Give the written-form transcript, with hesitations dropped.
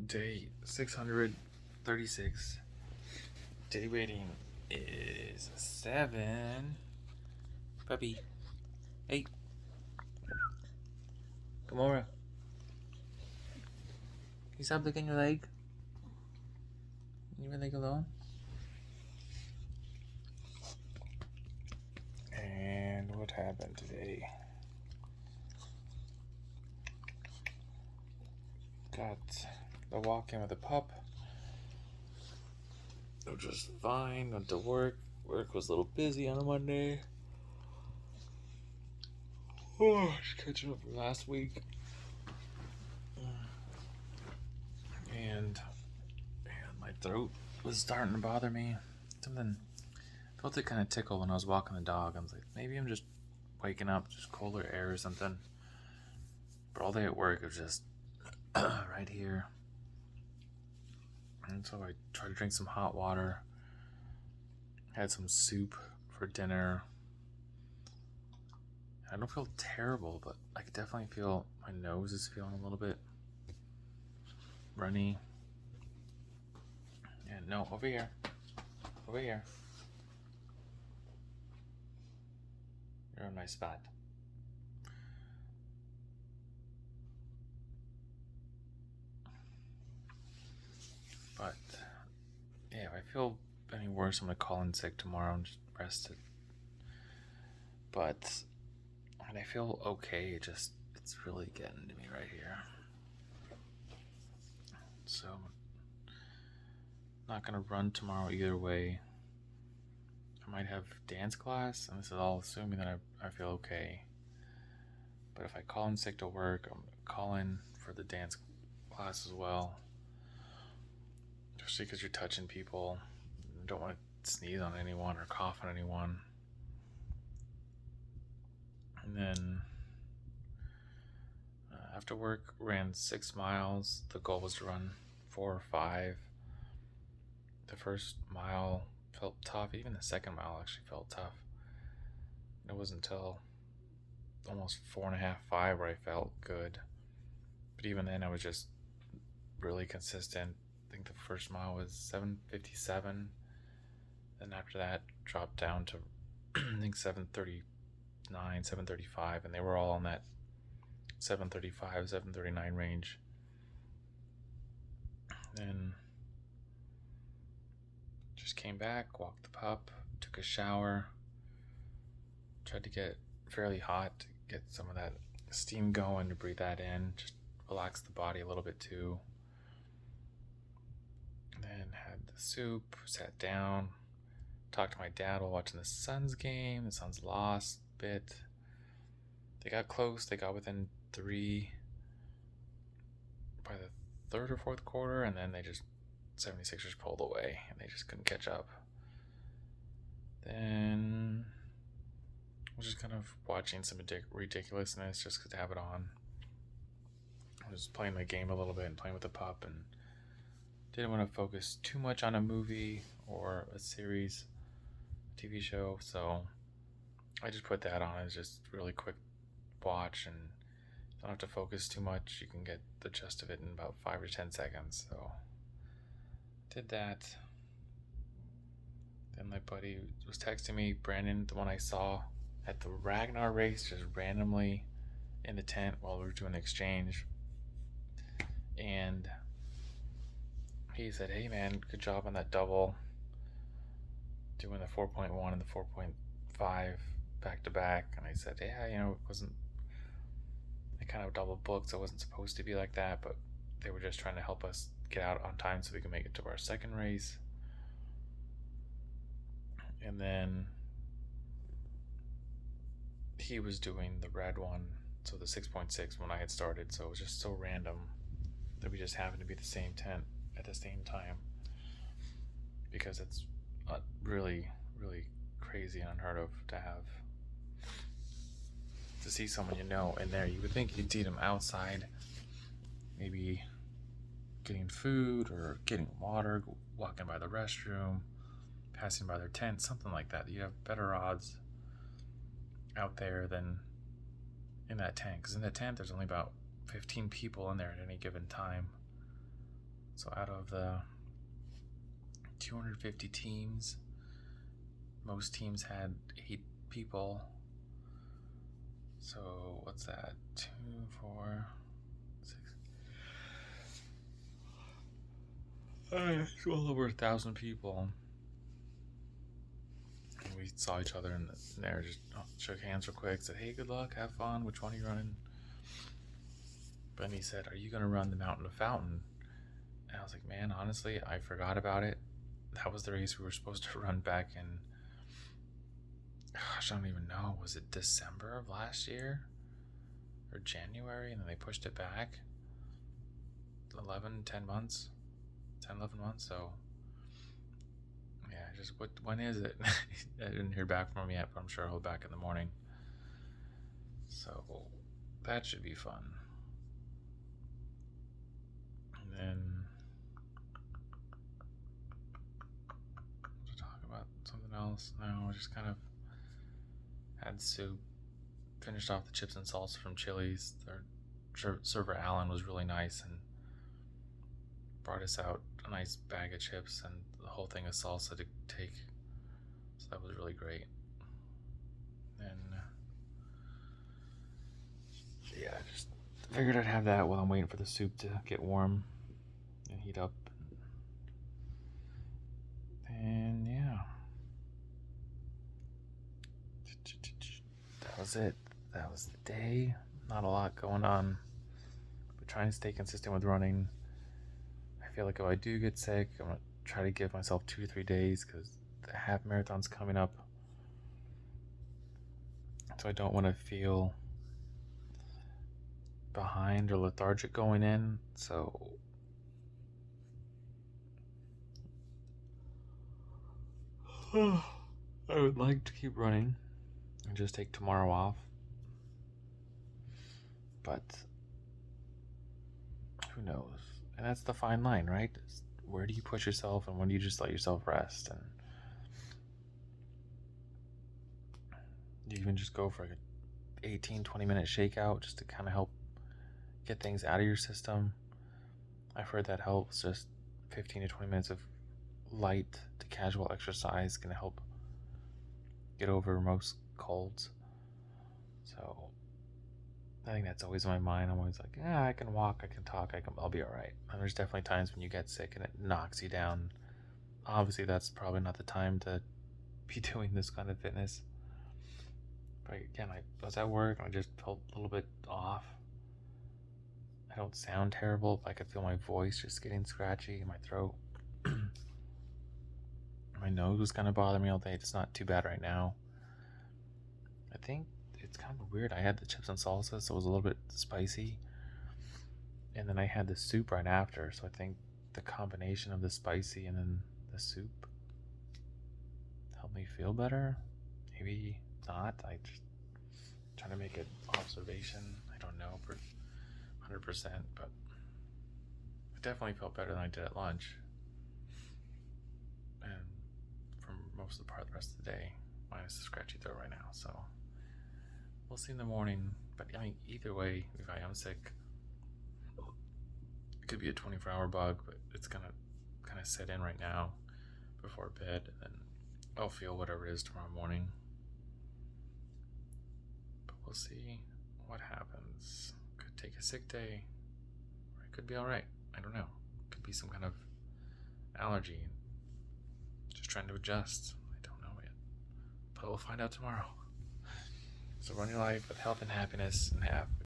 Day 636. Day rating is 7. Puppy. Hey. Gamora. Can you stop licking your leg? Leave your leg alone. And what happened today? Got the walk in with the pup. Which was fine. Went to work. Work was a little busy on a Monday. Just catching up from last week. And my throat was starting to bother me. Something felt it kind of tickle when I was walking the dog. I was like, maybe I'm just waking up, just colder air or something. But all day at work it was just right here. And so I tried to drink some hot water. Had some soup for dinner. I don't feel terrible, but I could definitely feel my nose is feeling a little bit runny. Yeah, no, over here. Over here. You're in my spot. But, yeah, if I feel any worse, I'm going to call in sick tomorrow and just rest it. But, and I feel okay, it's really getting to me right here. So, not going to run tomorrow either way. I might have dance class, and this is all assuming that I feel okay. But if I call in sick to work, I'm going to call in for the dance class as well. Especially because you're touching people. You don't want to sneeze on anyone or cough on anyone. And then after work, ran 6 miles. The goal was to run 4 or 5. The first mile felt tough. Even the second mile actually felt tough. It wasn't until almost 4.5, 5 where I felt good. But even then, I was just really consistent. I think the first mile was 7:57. Then after that, dropped down to I think 7:39, 7:35, and they were all on that 7:35, 7:39 range. Then just came back, walked the pup, took a shower, tried to get fairly hot to get some of that steam going, to breathe that in, just relax the body a little bit too. Then had the soup, sat down, talked to my dad while watching the Suns game. The Suns lost a bit. They got close. They got within 3 by the third or fourth quarter, and then 76ers pulled away, and they just couldn't catch up. Then I was just kind of watching some ridiculousness just to have it on. I was playing my game a little bit and playing with the pup, and didn't want to focus too much on a movie or a series, TV show, so I just put that on as just really quick watch, and don't have to focus too much. You can get the gist of it in about 5 or 10 seconds. So did that. Then my buddy was texting me, Brandon, the one I saw at the Ragnar race, just randomly in the tent while we were doing the exchange. And he said, hey man, good job on that double, doing the 4.1 and the 4.5 back to back. And I said, yeah, it wasn't, I kind of double booked, so it wasn't supposed to be like that, but they were just trying to help us get out on time so we could make it to our second race. And then he was doing the red one, so the 6.6 when I had started, so it was just so random that we just happened to be the same tent at the same time, because it's really, really crazy and unheard of to see someone in there. You would think you'd see them outside, maybe getting food or getting water, walking by the restroom, passing by their tent, something like that. You'd have better odds out there than in that tent, because in the tent there's only about 15 people in there at any given time. So out of the 250 teams, most teams had 8 people. So what's that? 2, 4, 6. It's well over 1,000 people. And we saw each other in there, just shook hands real quick, said, "Hey, good luck, have fun. Which one are you running?" But he said, "Are you gonna run the Mountain of Fountain?" And I was like, "Man, honestly, I forgot about it. That was the race we were supposed to run back in, gosh, I don't even know. Was it December of last year or January? And then they pushed it back 10 months. So yeah, just when is it?" I didn't hear back from him yet, but I'm sure he'll be back in the morning. So that should be fun. And then to talk about something else. No, I just kind of had soup. Finished off the chips and salsa from Chili's. Their server Alan was really nice and brought us out a nice bag of chips and the whole thing of salsa to take. So that was really great. And yeah, just figured I'd have that while I'm waiting for the soup to get warm and heat up. And yeah, that was it. That was the day. Not a lot going on, but trying to stay consistent with running. I feel like if I do get sick, I'm gonna try to give myself 2 to 3 days because the half marathon's coming up. So I don't want to feel behind or lethargic going in. So I would like to keep running and just take tomorrow off. But who knows? And that's the fine line, right? Where do you push yourself and when do you just let yourself rest? And you even just go for like an 18-20 minute shakeout just to kind of help get things out of your system. I've heard that helps. Just 15 to 20 minutes of light to casual exercise can help get over most colds. So I think that's always in my mind. I'm always like, yeah, I can walk, I can talk, I'll be all right. And there's definitely times when you get sick and it knocks you down. Obviously, that's probably not the time to be doing this kind of fitness. But again, I was at work and I just felt a little bit off. I don't sound terrible, but I could feel my voice just getting scratchy in my throat. My nose was kind of bothering me all day. It's not too bad right now. I think it's kind of weird. I had the chips and salsa, so it was a little bit spicy. And then I had the soup right after, so I think the combination of the spicy and then the soup helped me feel better. Maybe not. I just trying to make an observation. I don't know for 100%, but it definitely felt better than I did at lunch. And for most of the rest of the day, minus the scratchy throat right now. So we'll see in the morning. But I mean, either way, if I am sick, it could be a 24-hour bug, but it's gonna kind of set in right now before bed, and then I'll feel whatever it is tomorrow morning. But we'll see what happens. Could take a sick day, or it could be all right. I don't know. Could be some kind of allergy. Just trying to adjust. I don't know yet, but we'll find out tomorrow. So run your life with health and happiness, and have